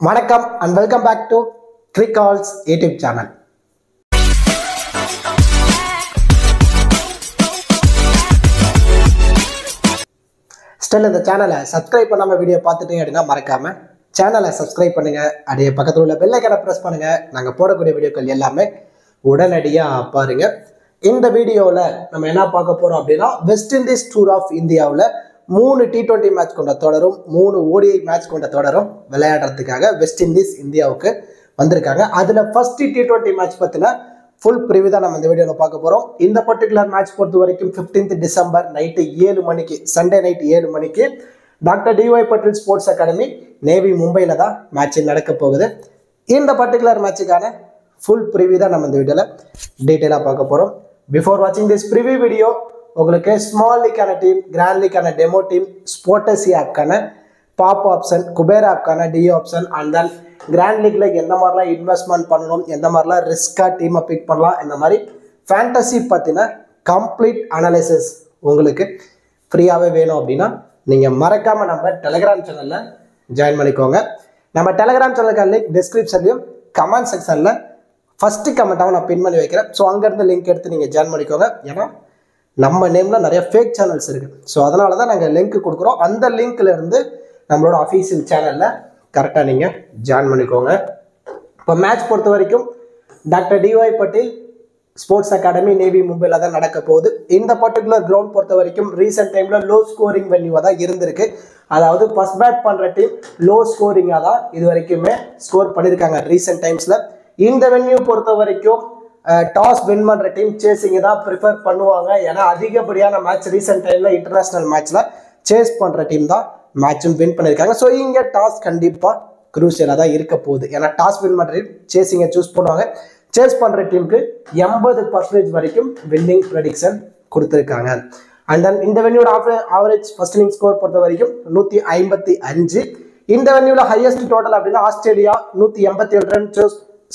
வணக்கம் and welcome back to Crickall's YouTube channel. Still இந்த சேனலை சப்ஸ்கிரைப் பண்ணாம வீடியோ பார்த்துட்டீங்க அப்படின்னா மறக்காம சேனலை சப்ஸ்கிரைப் பண்ணுங்க. அப்படியே பக்கத்துல உள்ள பெல் ஐகானை பிரஸ் பண்ணுங்க. நாங்க போடக்கூடிய வீடியோக்கள் எல்லாமே உடனடியா பாருங்க. இந்த வீடியோல நம்ம என்ன பார்க்க போறோம் அப்படின்னா வெஸ்ட் இண்டீஸ் டூர் ஆஃப் இந்தியாவில் 3 T20 மேட்ச் கொண்ட தொடரும் 3 ODI மேட்ச் கொண்ட தொடரும் விளையாடுறதுக்காக வெஸ்ட் இண்டீஸ் இந்தியாவுக்கு வந்திருக்காங்க. அதுல ஃபர்ஸ்ட் T20 மேட்ச் பத்தின ஃபுல் ப்ரிவ்யூ தான் நம்ம இந்த வீடியோல பார்க்க போறோம். இந்த பர்டிகுலர் மேட்ச் பொறுத்த வரைக்கும் 15th டிசம்பர் நைட்டு 7 மணிக்கு சண்டே நைட் 7 மணிக்கு doctor DY Patel sports academy Navi மும்பையில் தான் மேட்ச் நடக்க போகுது. இந்த பர்டிகுலர் மேட்சுக்கான ஃபுல் ப்ரிவ்யூ தான் நம்ம இந்த வீடியோல டீட்டெயிலாக பார்க்க போறோம். பிஃபோர் வாட்சிங் திஸ் ப்ரிவ்யூ வீடியோ உங்களுக்கு ஸ்மால் லீக்கான டீம், கிராண்ட் லீக்கான டெமோ டீம், ஸ்போர்டசி ஆப்கான பாப் ஆப்ஷன், குபேர் ஆப்கான டி ஆப்ஷன் அண்ட் தென் கிராண்ட் லீக்ல எந்த மாதிரிலாம் இன்வெஸ்ட்மெண்ட் பண்ணணும், எந்த மாதிரிலாம் ரிஸ்காக டீமை பிக் பண்ணலாம், இந்த மாதிரி ஃபேண்டசி பற்றின கம்ப்ளீட் அனாலிசிஸ் உங்களுக்கு ஃப்ரீயாகவே வேணும் அப்படின்னா நீங்கள் மறக்காமல் நம்ம டெலிகிராம் சேனலில் ஜாயின் பண்ணிக்கோங்க. நம்ம டெலிகிராம் சேனலுக்கான லிங்க் டிஸ்கிரிப்ஷன்லையும் கமெண்ட் செக்ஷனில் ஃபஸ்ட்டு கமெண்ட்டாகவும் நான் பின் பண்ணி வைக்கிறேன். ஸோ அங்கேருந்து லிங்க் எடுத்து நீங்கள் ஜாயின் பண்ணிக்கோங்க. ஏன்னா நம்ம நேமில் நிறைய ஃபேக் சேனல்ஸ் இருக்குது. ஸோ அதனால தான் நாங்கள் லிங்க் கொடுக்குறோம். அந்த லிங்க்ல இருந்து நம்மளோட அஃபீஷியல் சேனலில் கரெக்டாக நீங்கள் ஜாயின் பண்ணிக்கோங்க. இப்போ மேட்ச் பொறுத்த வரைக்கும் doctor DY Patel sports academy Navi மும்பையில் தான் நடக்க போகுது. இந்த பர்டிகுலர் கிரவுண்ட் பொறுத்த வரைக்கும் ரீசெண்ட் டைமில் லோ ஸ்கோரிங் வென்யூவாக தான் இருந்திருக்கு. அதாவது ஃபர்ஸ்ட் பேட் பண்ணுற டீம் லோ ஸ்கோரிங்காக தான் இது வரைக்குமே ஸ்கோர் பண்ணியிருக்காங்க ரீசெண்ட் டைம்ஸில். இந்த வென்யூ பொறுத்த வரைக்கும் டாஸ் வின் பண்ணுற டீம் சேசிங் தான் ப்ரிஃபர் பண்ணுவாங்க. ஏன்னா அதிகப்படியான மேட்ச் ரீசெண்ட் டைமில் இன்டர்நேஷ்னல் மேட்ச்சில் சேஸ் பண்ணுற டீம் தான் மேட்சும் வின் பண்ணியிருக்காங்க. ஸோ இங்கே டாஸ் கண்டிப்பாக குரூசியலாக தான் இருக்க போகுது. ஏன்னா டாஸ் வின் பண்ணுற டீம் சேசிங்கை சூஸ் பண்ணுவாங்க. சேஸ் பண்ணுற டீமுக்கு 80% வரைக்கும் வின்னிங் ப்ரெடிக்ஷன் கொடுத்துருக்காங்க. அண்ட் தென் இந்த வென்யூட ஆவரேஜ் ஃபர்ஸ்ட் இன்னிங் ஸ்கோர் பொறுத்த வரைக்கும் 155. இந்த வென்யூவில் ஹையஸ்ட் டோட்டல் அப்படின்னா ஆஸ்திரேலியா 187 ரன்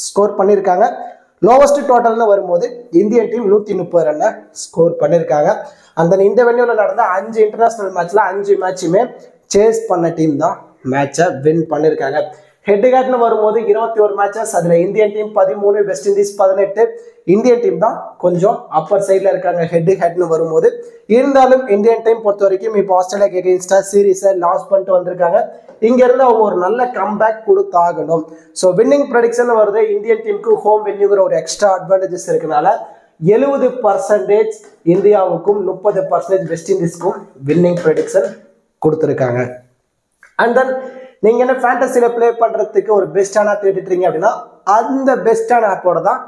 ஸ்கோர் பண்ணியிருக்காங்க. லோவஸ்ட் டோட்டல்னு வரும்போது இந்தியன் டீம் 130 ரன்னை ஸ்கோர் பண்ணியிருக்காங்க. அந்த இந்த வென்யூவில் நடந்த 5 இன்டர்நேஷனல் மேட்ச்ல 5 மேட்சுமே சேஸ் பண்ண டீம் தான் மேட்சை வின் பண்ணியிருக்காங்க. ஹெட் ஹேட்னு வரும்போது 21 மேட்சஸ், அதில் Indian team 13, west Indies 18. Indian team தான் கொஞ்சம் அப்பர் சைடில் இருக்காங்க ஹெட் ஹேட்னு வரும்போது. இருந்தாலும் இந்தியன் டீம் பொறுத்த வரைக்கும் இப்போ ஆஸ்திரேலியாக்கு எகெயின்ஸ்டாக சீரீஸை லாஸ் பண்ணிட்டு வந்திருக்காங்க. இங்கேருந்து அவங்க ஒரு நல்ல கம்பேக் கொடுத்தாகணும். ஸோ வின்னிங் ப்ரெடிக்ஷன் வருது. இந்தியன் டீமுக்கு ஹோம் வென்யூங்கிற ஒரு எக்ஸ்ட்ரா அட்வான்டேஜஸ் இருக்கனால 70% இந்தியாவுக்கும் 30% வெஸ்ட் இண்டீஸ்க்கும் வின்னிங் ப்ரெடிக்ஷன் கொடுத்துருக்காங்க. அண்ட் தென் நீங்கள் என்ன ஃபேண்டசியில் ப்ளே பண்ணுறதுக்கு ஒரு பெஸ்டான ஆப் தேடிட்டுறீங்க அப்படின்னா அந்த பெஸ்டான ஆப்போட தான்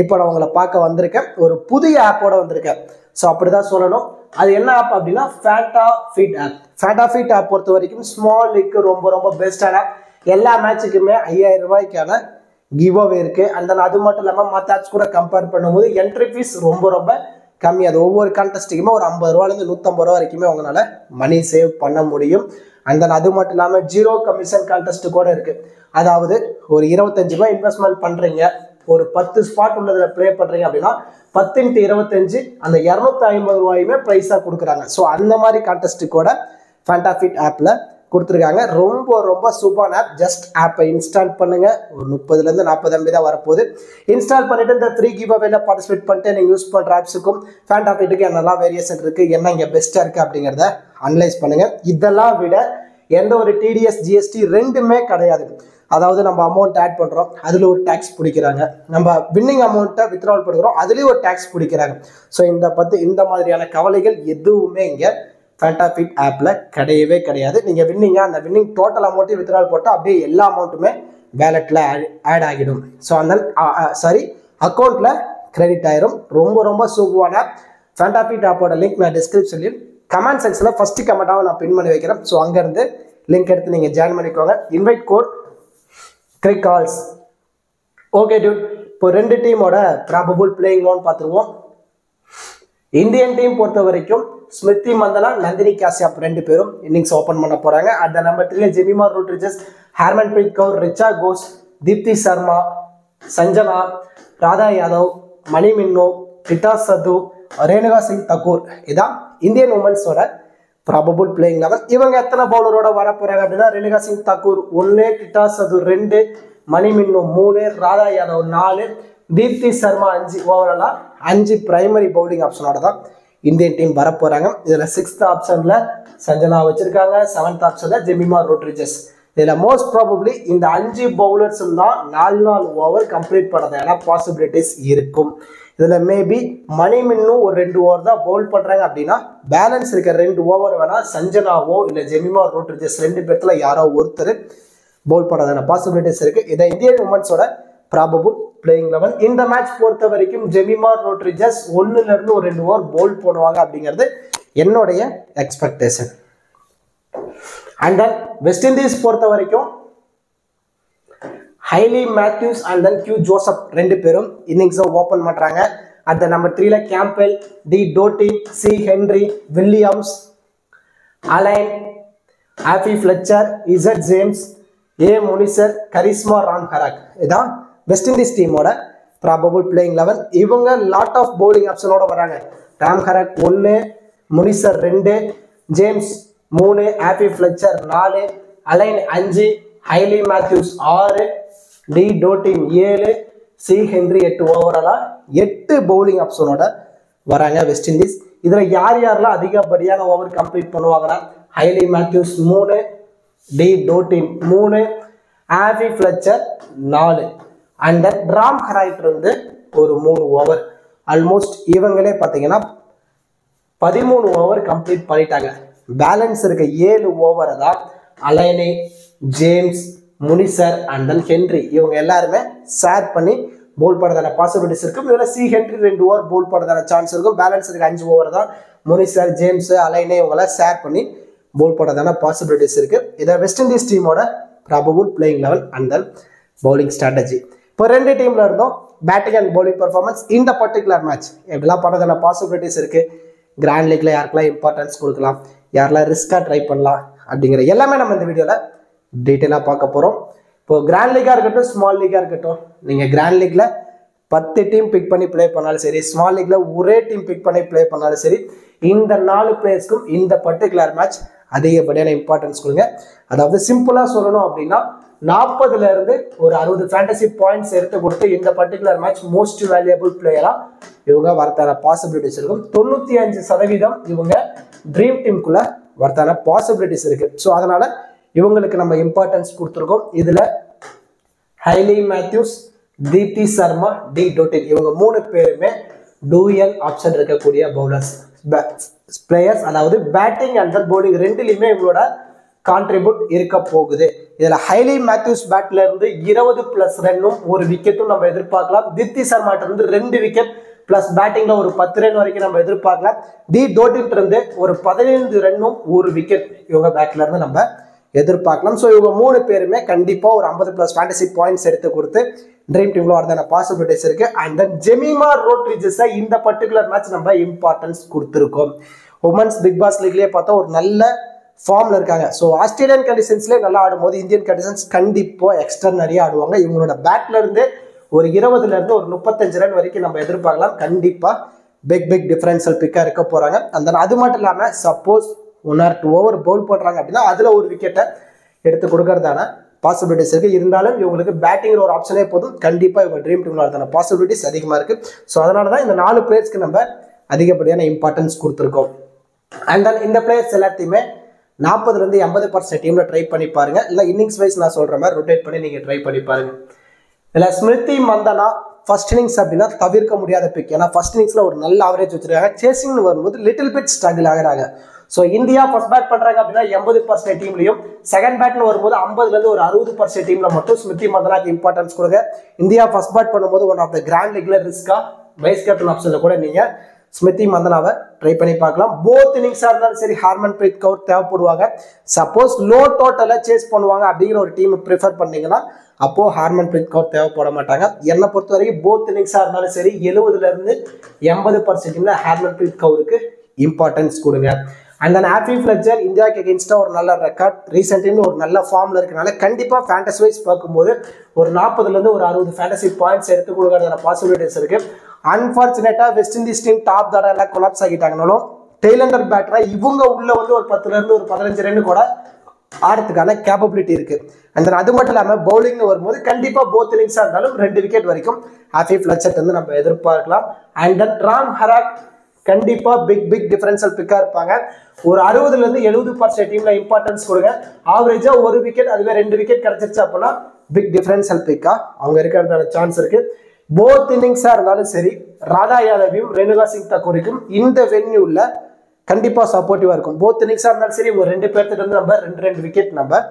இப்போ நான் உங்களை பார்க்க வந்திருக்கேன். ஒரு புதிய ஆப்போட வந்திருக்கேன். ஸோ அப்படி தான் சொல்லணும். அது என்ன ஆப் அப்படின்னா ஃபேண்டாஃபிட் ஆப். ஃபேண்டாஃபிட் ஆப் பொறுத்த வரைக்கும் ஸ்மால் லீக்கு ரொம்ப பெஸ்டான ஆப். எல்லா மேட்சுக்குமே 5000 ரூபாய்க்கான கிவ் அவே இருக்கு. அண்ட் தென் அது மட்டும் இல்லாமல் மற்ற ஆப்ஸ் கூட கம்பேர் பண்ணும்போது என்ட்ரி ஃபீஸ் ரொம்ப கம்மி. அது ஒவ்வொரு கான்டெஸ்ட்டுக்குமே ஒரு 50 ரூபாயிலேருந்து 150 ரூபா வரைக்குமே உங்களால் மணி சேவ் பண்ண முடியும். அண்ட் தென் அது மட்டும் இல்லாமல் 0 கமிஷன் கான்டெஸ்ட் கூட இருக்கு. அதாவது ஒரு 25 ரூபாய் இன்வெஸ்ட்மெண்ட் பண்றீங்க, ஒரு 10 ஸ்பாட் உள்ளதுல ப்ளே பண்றீங்க அப்படின்னா 10 × 25 அந்த 250 ரூபாயுமே ப்ரைஸாக கொடுக்குறாங்க. ஸோ அந்த மாதிரி கான்டெஸ்ட் கூட ஃபேண்டாஃபிட் ஆப்ல கொடுத்துருக்காங்க. ரொம்ப சூப்பரான ஆப். ஜஸ்ட் ஆப்பை இன்ஸ்டால் பண்ணுங்க. ஒரு 30லேருந்து 40 MB தான் வரப்போகுது. இன்ஸ்டால் பண்ணிட்டு இந்த ஃப்ரீ கிவ் அவேல பார்ட்டிசிபேட் பண்ணிட்டு நீங்கள் யூஸ் பண்ணுற ஆப்ஸுக்கும் ஃபேண்டாஃபிட்டுக்கு என்னெல்லாம் வேரியேஷன் இருக்கு, என்ன இங்கே பெஸ்ட்டாக இருக்கு அப்படிங்கிறத அனலைஸ் பண்ணுங்க. இதெல்லாம் விட எந்த ஒரு டிடிஎஸ் ஜிஎஸ்டி ரெண்டுமே கிடையாது. அதாவது நம்ம அமௌண்ட் ஆட் பண்ணுறோம், அதில் ஒரு டேக்ஸ் பிடிக்கிறாங்க. நம்ம வின்னிங் அமௌண்ட்டை வித்ட்ராவல் பண்ணுறோம், அதுலேயும் ஒரு டேக்ஸ் பிடிக்கிறாங்க. ஸோ இந்த மாதிரியான கவலைகள் எதுவுமே இங்கே ஃபேண்டாஃபிட் ஆப்பில் கிடையாது. நீங்கள் வின்னிங்க அந்த வின்னிங் டோட்டல் அமௌண்ட்டையும் வித்ட்ராவல் போட்டால் அப்படியே எல்லா அமௌண்ட்டுமே வேலெட்டில் ஆட் ஆகிடும். ஸோ அந்த அக்கௌண்ட்டில் கிரெடிட் ஆயிரும். ரொம்ப சூப்பரான ஆப். ஃபேண்டாஃபிட் ஆப்போட லிங்க் நான் டிஸ்கிரிப்ஷன்லையும் கமெண்ட் செக்ஷனில் ஃபஸ்ட்டு கமெண்ட்டாக நான் பின் பண்ணி வைக்கிறேன். ஸோ அங்கேருந்து லிங்க் எடுத்து நீங்கள் ஜாயின் பண்ணிக்கோங்க. Invite code Crickall's. Okay Dude, இப்போ 2 டீமோட ப்ராபபிள் பிளேயிங் லோன் பார்த்துருவோம். இந்தியன் டீம் பொறுத்த வரைக்கும் ஸ்மிருதி மந்தனா, நந்தினி காஷ்யப் 2 பேரும் இன்னிங்ஸ் ஓப்பன் பண்ண போறாங்க. அந்த நம்பர் 3 ஜெமிமா ரோட்ரிஜஸ், ஹர்மன்பிரீத் கவுர், ரிச்சா கோஸ், தீப்தி சர்மா, சஞ்சனா, ராதா யாதவ், மணி மின்னோ, ரிதா சது, ரேணுகா சிங் தக்கூர். இதான் இந்தியன் உமன்ஸோட ப்ராபபிள் பிளேயிங் 11. இவங்க எத்தனை பவுலரோட வர போறாங்க அப்படின்னா ரெனிகா சிங் தாக்கூர் 1, டிட்டா சதுர் 2, மணிமின்னு 3, ராதா யாதவ் 4, தீப்தி சர்மா 5. ஓவராலா 5 பிரைமரி பவுலிங் ஆப்ஷனோட தான் இந்தியன் டீம் வர போறாங்க. இதுல 6th ஆப்ஷன்ல சஞ்சனா வச்சிருக்காங்க, 7th ஆப்ஷன்ல ஜெமிமா ரோட்ரிஜஸ். இதுல மோஸ்ட் ப்ராபபிளி இந்த 5 பவுலர்ஸ் தான் 4 ஓவர் கம்ப்ளீட் பண்ணதான பாசிபிலிட்டிஸ் இருக்கும். இதுல மேபி மணிமின்னு ஒரு 2 ஓவர் தான் பவுல் பண்றாங்க அப்படின்னா பேலன்ஸ் இருக்க 2 ஓவர் வேணா சஞ்சனாவோ இல்ல ஜெமிமா ரோட்ரிஜஸ் 2 பேர்த்துல யாரோ ஒருத்தர் பவுல் பண்ணதான பாசிபிலிட்டிஸ் இருக்கு. இதை இந்தியன் உமன்ஸோட ப்ராபபிள் பிளேயிங் 11. இந்த மேட்ச் பொறுத்த வரைக்கும் ஜெமிமா ரோட்ரிஜஸ் 1ல இருந்து ஒரு 2 ஓவர் பவுல் பண்ணுவாங்க அப்படிங்கிறது என்னுடைய expectation. And then West Indies பொறுத்த வரைக்கும் Hayley Matthews and then Q Joseph 2 பேரும் இன்னிங்ஸை ஓப்பன் பண்றாங்க. அட் நம்பர் 3ல Campbelle, D Dottin, C Henry, Williams, Alleyne, Afy Fletcher, Z James, A Munisar, Karishma Ramharack. இதான் வெஸ்ட் இண்டீஸ் டீமோட ப்ராபபிள் பிளேயிங் 11. இவங்க lot of bowling ஆப்ஷனோட வராங்க. Ramharack 1, Munisar 2, James 3, Afy Fletcher 4, Alleyne 5, Hayley Matthews 6, D Dottin 7, C Henry 8. ஓவராலா 8 bowling ஆப்ஷனோட வராங்க west Indies. இதுல யாரெல்லாம் அதிகப்படியான ஓவர் கம்ப்ளீட் பண்ணுவாங்கன்னா Hayley Matthews 3, D Dottin 3, Afy Fletcher 4, and then Ramharack இருந்து ஒரு 3 ஓவர். ஆல்மோஸ்ட் இவங்களே பார்த்தீங்கன்னா 13 ஓவர் கம்ப்ளீட் பண்ணிட்டாங்க. பேலன்ஸ் இருக்க 7 ஓவரை தான் அலைனி, James, Munisar and then Henry இவங்க எல்லாருமே ஷேர் பண்ணி பவுல் பண்ணதான பாசிபிலிட்டிஸ் இருக்கும். இதில் சி ஹென்ரி 2 ஓவர் பவுல் பண்ணதான சான்ஸ் இருக்கும். பேலன்ஸ் இருக்க 5 ஓவர் தான் முனிசர், ஜேம்ஸ், அலைனே இவங்களாம் ஷேர் பண்ணி பவுல் பண்ணதான பாசிபிலிட்டிஸ் இருக்கு. இதை வெஸ்ட் இண்டீஸ் டீமோட probable playing 11 and then bowling strategy. இப்போ 2 டீம்ல இருந்தோம் பேட்டிங் அண்ட் பவுலிங் பெர்ஃபார்மன்ஸ். இந்த பர்டிகுலர் மேட்ச் எப்படிலாம் பண்ணதான பாசிபிலிட்டிஸ் இருக்கு, கிராண்ட் லீக்ல யாருக்கெல்லாம் இம்பார்ட்டன்ஸ் கொடுக்கலாம், யாரெல்லாம் ரிஸ்காக ட்ரை பண்ணலாம் அப்படிங்கிற எல்லாமே நம்ம இந்த வீடியோவில் டீட்டெயிலாக பார்க்க போகிறோம். இப்போ கிராண்ட் லீக்காக இருக்கட்டும், ஸ்மால் லீக்காக இருக்கட்டும், நீங்கள் கிராண்ட் லீக்ல 10 டீம் பிக் பண்ணி ப்ளே பண்ணாலும் சரி, ஸ்மால் லீக்ல ஒரே டீம் பிக் பண்ணி ப்ளே பண்ணாலும் சரி, இந்த 4 பிளேயர்ஸ்க்கும் இந்த பர்டிகுலர் மேட்ச் அதிகப்படியான இம்பார்ட்டன்ஸ் கொடுங்க. அதாவது சிம்பிளாக சொல்லணும் அப்படின்னா 40ல இருந்து ஒரு 60 ஃபேண்டசி பாயிண்ட்ஸ் எடுத்து கொடுத்து இந்த பர்டிகுலர் மேட்ச் மோஸ்ட் வேல்யூபிள் பிளேயரா இவங்க வரத்தான பாசிபிலிட்டிஸ் இருக்கும். 95% இவங்க ட்ரீம் டீமுக்குள்ள வரத்தான பாசிபிலிட்டிஸ் இருக்கு. ஸோ அதனால இவங்களுக்கு நம்ம இம்பார்ட்டன்ஸ் கொடுத்துருக்கோம். இதுல Hayley Matthews, Deepti Sharma, D Dottin இவங்க 3 பேருமே டூயல் ஆப்ஷன் இருக்கக்கூடிய பவுலர்ஸ் பிளேயர்ஸ். அதாவது பேட்டிங் அண்ட் பவுலிங் ரெண்டுலையுமே இவங்களோட கான்ட்ரிபியூட் இருக்க போகுது. இதுல ஹைலி மேத்யூஸ் பேட்ல இருந்து 20+ ரன்னும் 1 விக்கெட்டும் நம்ம எதிர்பார்க்கலாம். தீப்தி சர்மாட்ட இருந்து 2 விக்கெட் பிளஸ் பேட்டிங்ல ஒரு 10 ரன் வரைக்கும் நம்ம எதிர்பார்க்கலாம். டி டோட்டின் இருந்து ஒரு 15 ரன்னும் 1 விக்கெட் இவங்க பேட்ல இருந்து நம்ம எதிர்பார்க்கலாம். ஸோ இவங்க 3 பேருமே கண்டிப்பா ஒரு 50+ ஃபேண்டசி பாயிண்ட்ஸ் எடுத்து கொடுத்து ட்ரீம் டீம்ல வரதான பாசிபிலிட்டிஸ் இருக்கு. அண்ட் தென் ஜெமிமா ரோட்ரிஜஸ் இந்த பர்டிகுலர் மேட்ச் நம்ம இம்பார்ட்டன்ஸ் கொடுத்துருக்கோம். உமன்ஸ் பிக் பாஸ் லீக்லயே பார்த்தா ஒரு நல்ல ஃபார்ம்ல இருக்காங்க. ஸோ ஆஸ்திரேலியன் கண்டிஷன்ஸ்லேயே நல்லா ஆடும்போது இந்தியன் கண்டிஷன்ஸ் கண்டிப்பா எக்ஸ்ட்ரா நிறைய ஆடுவாங்க. இவங்களோட பேட்ல இருந்து ஒரு 20ல இருந்து ஒரு 35 ரன் வரைக்கும் நம்ம எதிர்பார்க்கலாம். கண்டிப்பா பிக் டிஃபரன்ஷியல் பிக்கா இருக்க போறாங்க. அந்த அது மட்டும் இல்லாம சப்போஸ் 1 or 2 ஓவர் பவுல் பண்றாங்க அப்படின்னா அதுல ஒரு விக்கெட்டை எடுத்து கொடுக்கறதான பாசிபிலிட்டிஸ் இருக்கு. இருந்தாலும் இவங்களுக்கு பேட்டிங் ஒரு ஆப்ஷனே போதும். கண்டிப்பா இவங்க ட்ரீம் டீம்ல வரதான பாசிபிலிட்டிஸ் அதிகமா இருக்கு. ஸோ அதனாலதான் இந்த 4 பிளேயர்ஸ்க்கு நம்ம அதிகப்படியான இம்பார்ட்டன்ஸ் கொடுத்துருக்கோம். அண்ட் தென் இந்த பிளேயர்ஸ் எல்லாத்தையுமே 40ல இருந்து 80% டீம்ல ட்ரை பண்ணி பாருங்க. இல்ல இன்னிங்ஸ் வைஸ் நான் சொல்ற மாதிரி ரொட்டேட் பண்ணி நீங்க ட்ரை பண்ணி பாருங்க. இல்ல ஸ்மிருதி மந்தனா ஃபர்ஸ்ட் இன்னிங்ஸ் அப்படின்னா தவிர்க்க முடியாத பிக். ஏன்னா ஃபர்ஸ்ட் இன்னிங்ஸ்ல ஒரு நல்ல ஆவரேஜ் வச்சிருக்காங்க. சேசிங்னு வரும்போது லிட்டில் பிட் ஸ்ட்ரகிள் ஆகுறாங்க. ஸோ இந்தியா ஃபர்ஸ்ட் பேட் பண்றாங்க அப்படின்னா 80% டீம்லையும், செகண்ட் பேட்ல வரும்போது 50ல இருந்து ஒரு 60% டீம்ல மட்டும் ஸ்மிருதி மந்தனாக்கு இம்பார்ட்டன்ஸ் கொடுங்க. இந்தியா ஃபர்ஸ்ட் பேட் பண்ணும்போது ஒன் ஆஃப் த கிராண்ட் லீக்ல ரிஸ்கா வைஸ் கேப்டன் ஆப்ஷன்ல கூட நீங்க ஸ்மிருதி மந்தனாவை ட்ரை பண்ணி பார்க்கலாம். போத் இன்னிங்ஸா இருந்தாலும் சரி ஹார்மன் பிரீத் கவுர் தேவைப்படுவாங்க. சப்போஸ் லோ டோட்டலை சேஸ் பண்ணுவாங்க அப்படிங்கிற ஒரு டீம் ப்ரிஃபர் பண்ணீங்கன்னா அப்போ ஹார்மன் பிரீத் கவுர் தேவைப்பட மாட்டாங்க. என்னை பொறுத்த வரைக்கும் போத் இன்னிங்ஸா இருந்தாலும் சரி 70ல இருந்து 80% டீம்ல ஹார்மன் பிரீத் கவுருக்கு இம்பார்ட்டன்ஸ் கொடுங்க. அண்ட் தென் ஆஃபி ஃபிளெச்சர் இந்தியாவுக்கு எகென்ஸ்டா ஒரு நல்ல ரெக்கார்ட், ரீசெண்ட் டைம்ல ஒரு நல்ல ஃபார்ம்ல இருக்கனால கண்டிப்பா ஃபேண்டசி வைஸ் பார்க்கும்போது ஒரு 40ல இருந்து ஒரு 60 ஃபேண்டசி பாயிண்ட்ஸ் எடுத்து கொடுக்கறதான பாசிபிலிட்டிஸ் இருக்கு. அன்பார்ச்சுனேட்டா வெஸ்ட் இண்டீஸ் டீம் டாப் தடவை எல்லாம் கொலாப்ஸ் ஆகிட்டாங்கனாலும் டெய்லண்டர் பேட்டரா இவங்க உள்ள வந்து ஒரு 10ல இருந்து ஒரு 15 ரன் கூட ஆடுறதுக்கான கேப்பபிலிட்டி இருக்கு. அண்ட் அது மட்டும் இல்லாமல் பவுலிங் வரும்போது கண்டிப்பா போத் இன்னிங்ஸா இருந்தாலும் 2 விக்கெட் வரைக்கும் ஆஃபி ஃபிளச்சர் வந்து நம்ம எதிர்பார்க்கலாம். அண்ட் தென் ராம் ஹராக் கண்டிப்பா பிக் டிஃபரன்ஷியல் பிக்கா இருப்பாங்க. ஒரு 60ல இருந்து 70% டீம்ல இம்பார்ட்டன்ஸ் கொடுங்க. ஆவரேஜா ஒரு விக்கெட் அதுவே 2 விக்கெட் கிடைச்சிருச்சு அப்படின்னா பிக் டிஃபரன்ஷியல் பிக்கா அவங்க இருக்கிறதான சான்ஸ் இருக்கு. போத் இன்னிங்ஸா இருந்தாலும் சரி ராதா யாதவையும் ரேணுகா சிங் தக்கூருக்கும் இந்த வென்யூல கண்டிப்பா சப்போர்ட்டிவா இருக்கும். போத் இன்னிங்ஸா இருந்தாலும் சரி ஒரு 2 பேர்த்திட்ட இருந்து நம்ம 2 விக்கெட் நம்ம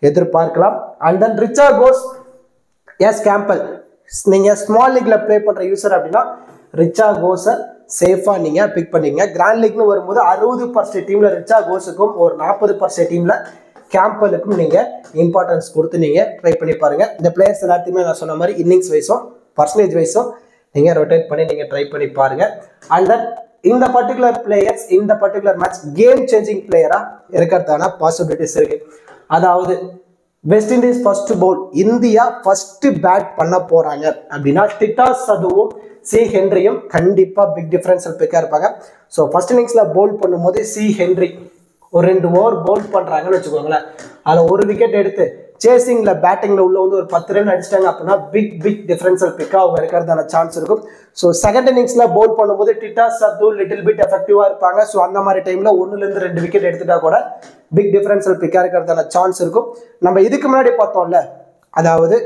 எதிர்பார்க்கலாம். And then Richa Ghosh S Campbell நீங்க ஸ்மால் லீக்ல பிளே பண்ற யூசர் அப்படின்னா ரிச்சா கோஸை சேஃபா நீங்க பிக் பண்ணீங்க. கிராண்ட் லீக்னு வரும்போது 60% டீம்ல ரிச்சா கோஸுக்கும் ஒரு 40% டீம்ல கேம்பலுக்கும் நீங்க இம்பார்ட்டன்ஸ் கொடுத்து நீங்க ட்ரை பண்ணி பாருங்க. இந்த பிளேயர்ஸ் எல்லாத்தையுமே நான் சொன்ன மாதிரி இன்னிங்ஸ் வைஸும் பர்சன்டேஜ் வைஸும் நீங்க ரொட்டேட் பண்ணி நீங்க ட்ரை பண்ணி பாருங்க. அண்ட் தென் இந்த பர்டிகுலர் பிளேயர்ஸ் இந்த பர்டிகுலர் மேட்ச் கேம் சேஞ்சிங் பிளேயரா இருக்கிறதான பாசிபிலிட்டிஸ் இருக்கு. அதாவது west Indies first Pavul India first bat பண்ண போறாங்க அப்படின்னா டிட்டா சதுவும் சி ஹென்ரியும் கண்டிப்பா பிக் டிஃபரன்ஷியல் பிக்கா இருப்பாங்க. ஸோ ஃபர்ஸ்ட் இன்னிங்ஸ்ல பவுல் பண்ணும்போது சி ஹென்ரி ஒரு 2 ஓவர் பவுல் பண்றாங்கன்னு வச்சுக்கோங்களேன். அதில் ஒரு விக்கெட் எடுத்து சேசிங்ல பேட்டிங்ல உள்ள வந்து ஒரு 10 ரன் அடிச்சிட்டாங்க அப்படின்னா பிக் டிஃபரன்ஷியல் பிக்கா அவங்க இருக்கிறதான சான்ஸ் இருக்கும். ஸோ செகண்ட் இன்னிங்ஸ்ல பவுல் பண்ணும்போது டிட்டா சது லிட்டில் பிட் எஃபெக்டிவா இருப்பாங்க. ஸோ அந்த மாதிரி டைம்ல 1ல இருந்து 2 விக்கெட் எடுத்துட்டா கூட பிக் டிஃபரன்ஷியல் பிக்கா இருக்கிறதான சான்ஸ் இருக்கும். நம்ம இதுக்கு முன்னாடி பார்த்தோம்ல, அதாவது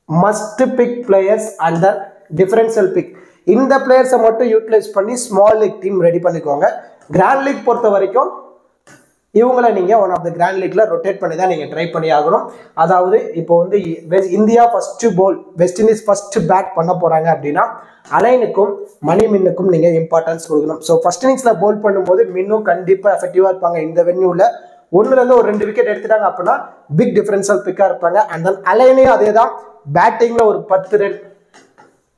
must pick players and the differential pick இந்த பிளேயர்ஸை மட்டும் யூட்டிலைஸ் பண்ணி ஸ்மால் லீக் டீம் ரெடி பண்ணிக்கோங்க. கிராண்ட் லீக் பொறுத்த வரைக்கும் இவங்களை நீங்க ஒன் ஆஃப் த கிராண்ட் லீக்ல ரொட்டேட் பண்ணி தான் நீங்க ட்ரை பண்ணி ஆகணும். அதாவது இப்போ வந்து India first bowl West Indies first bat பண்ண போறாங்க அப்படின்னா அலைனுக்கும் மணிமின்னுக்கும் நீங்க இம்பார்ட்டன்ஸ் கொடுக்கணும். ஸோ ஃபர்ஸ்ட் இன்னிங்ஸ்ல பவுல் பண்ணும்போது மின்னும் கண்டிப்பா எஃபெக்டிவா இருப்பாங்க. இந்த வென்யூல 1ல இருந்து ஒரு 2 விக்கெட் எடுத்துட்டாங்க அப்படின்னா பிக் டிஃபரன்ஷியல் பிக்கா இருப்பாங்க. அண்ட் தென் அலைனையும் அதே தான், பேட்டிங்ல ஒரு 10 ரன்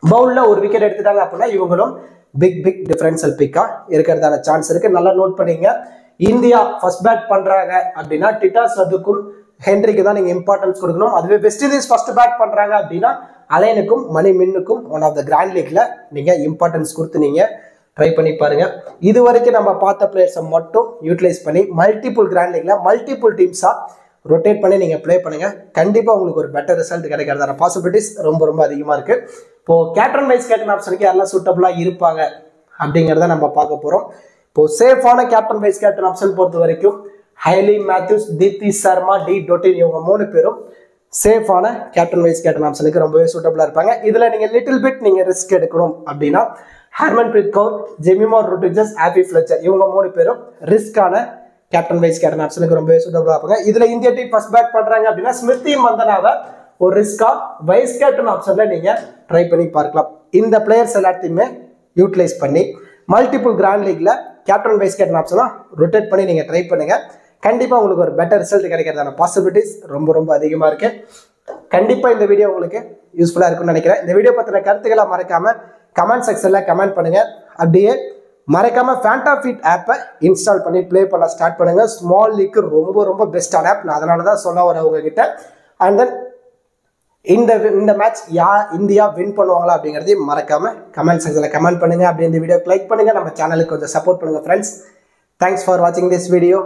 பவுல்ல ஒரு விக்கெட் எடுத்துட்டாங்க அப்படின்னா இவங்களும் பிக் டிஃபரன்ஷியல் பிக்கா இருக்கிறதான சான்ஸ் இருக்கு. நல்லா நோட் பண்ணீங்க. இந்தியா ஃபர்ஸ்ட் பேட் பண்றாங்க அப்படின்னா டிட்டா சதுக்கும் ஹென்ரிக்கு தான் நீங்க இம்பார்ட்டன்ஸ் கொடுக்கணும். அதுவே வெஸ்ட் இண்டீஸ் ஃபர்ஸ்ட் பேட் பண்றாங்க அப்படின்னா அலைனுக்கும் மணிமின்னுக்கும் ஒன் ஆஃப் த கிராண்ட் லீக்ல நீங்க இம்பார்ட்டன்ஸ் கொடுத்து நீங்க ட்ரை பண்ணி பாருங்க. இது வரைக்கும் நம்ம பார்த்த பிளேயர்ஸை மட்டும் யூட்டிலைஸ் பண்ணி மல்டிபிள் கிராண்ட் லீக்ல மல்டிபிள் டீம்ஸா ரொட்டேட் பண்ணி நீங்க பிளே பண்ணுங்க. கண்டிப்பா உங்களுக்கு ஒரு பெட்டர் ரிசல்ட் கிடைக்கிறதான பாசிபிலிட்டிஸ் ரொம்ப அதிகமா இருக்கு. இப்போ கேப்டன் வைஸ் கேப்டன் ஆப்ஷனுக்கு யாரெல்லாம் சூட்டபிளா இருப்பாங்க அப்படிங்கிறத நம்ம பார்க்க போறோம். இப்போ சேஃபான கேப்டன் வைஸ் கேப்டன் ஆப்ஷன் பொறுத்த வரைக்கும் Hayley Matthews, Deepti Sharma, D Dottin இவங்க 3 பேரும் சேஃபான கேப்டன் வைஸ் கேப்டன் ஆப்ஷனுக்கு ரொம்பவே சூட்டபிளா இருப்பாங்க. இதுல நீங்க லிட்டில் பிட் நீங்க ரிஸ்க் எடுக்கணும் அப்படின்னா ஹர்மன்பிரீத் கௌர், ஜெமிமா ரோட்ரிகஸ், ஆஃபி ஃபிளச்சர் இவங்க 3 பேரும் ரிஸ்கான கேப்டன் வைஸ் கேப்டன் ஆப்ஷனுக்கு ரொம்பவே சூட்டபிளா இருப்பாங்க. இதுல இந்தியா டீம் ஃபர்ஸ்ட் பேட் பண்றாங்க அப்படின்னா ஸ்மிருதி மந்தனாவை ஒரு ரிஸ்கா வைஸ் கேப்டன் ஆப்ஷன்ல நீங்க ட்ரை பண்ணி பார்க்கலாம். இந்த பிளேயர்ஸ் எல்லாத்தையுமே யூட்டிலைஸ் பண்ணி மல்டிபிள் கிராண்ட் லீக்ல கேப்டன் வைஸ் கேப்டன் ஆப்ஷனா ரொட்டேட் பண்ணி நீங்க ட்ரை பண்ணுங்க. கண்டிப்பா உங்களுக்கு ஒரு பெட்டர் ரிசல்ட் கிடைக்கிறதான பாசிபிலிட்டிஸ் ரொம்ப அதிகமா இருக்கு. கண்டிப்பா இந்த வீடியோ உங்களுக்கு யூஸ்ஃபுல்லா இருக்கும்னு நினைக்கிறேன். இந்த வீடியோ பத்தின கருத்துக்களை மறக்காம கமெண்ட் செக்ஷன்ல கமெண்ட் பண்ணுங்க. அப்படியே மறக்காம ஃபேண்டாஃபிட் ஆப்பை இன்ஸ்டால் பண்ணி ப்ளே பண்ண ஸ்டார்ட் பண்ணுங்க. ஸ்மால் லீக்கு ரொம்ப பெஸ்டான ஆப். நான் அதனால தான் சொல்ல வரேன் உங்ககிட்ட. அண்ட் தென் இந்த மேட்ச் இந்தியா வின் பண்ணுவாங்களா அப்படிங்கிறதையும் மறக்காம கமெண்ட் செக்ஷன்ல கமெண்ட் பண்ணுங்க. அப்படி இந்த வீடியோக்கு லைக் பண்ணுங்க. நம்ம சேனலுக்கு கொஞ்சம் சப்போர்ட் பண்ணுங்க ஃப்ரெண்ட்ஸ். தேங்க்ஸ் ஃபார் வாட்சிங் திஸ் வீடியோ.